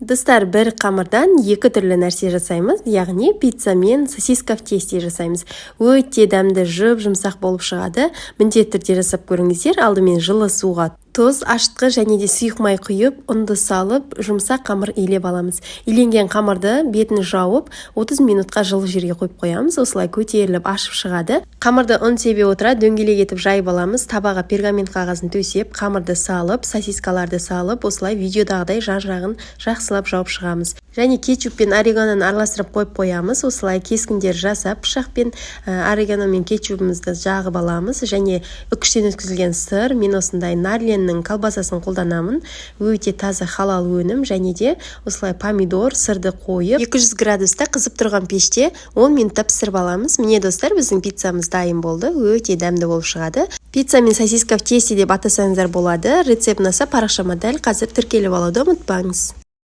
Достар, бір қамырдан екі түрлі нәрсе жасаймыз, яғни пицца мен сосиска в тесте жасаймыз. Өте дәмді, жұмсақ болып шығады. Міндетті түрде жасап көріңіздер. Алдымен жылы суға тұз, ашытқы және де сұйық май құйып, ұнды салып, жұмсақ қамыр илеп аламыз. Иленген қамырды бетін жауып, 30 минутқа жылы жерге қойып қоямыз. Осылай көтеріліп ашып шығады. Қамырды ұн себе отыра дөңгелек етіп жайып аламыз. Табаға пергамент қағазын төсеп, қамырды салып, сосискаларды салып, осылай видеодағыдай жан-жағын жақсылап жауып шығамыз. Және кетчуп пен орегононы араластырып қойып қоямыз. Осылай кескіндер жасап, пышақпен орегоно мен кетчупымызды жағып аламыз. Және үкіштен өткізілген сыр, мен осындай нарленнің колбасасын қолданамын. Өте таза халал өнім. Және де осылай помидор, сырды қойып, 200 градуста қызып тұрған пеште 10 минутта пісіріп аламыз. Міне достар, біздің пиццамыз дайын болды. Өте дәмді болып шығады. Пицца мен сосиска в тесте деп атасаңыздар болады. Рецепт ұнаса парақшама дәл қазір тіркеліп алуды ұмытпаңыз.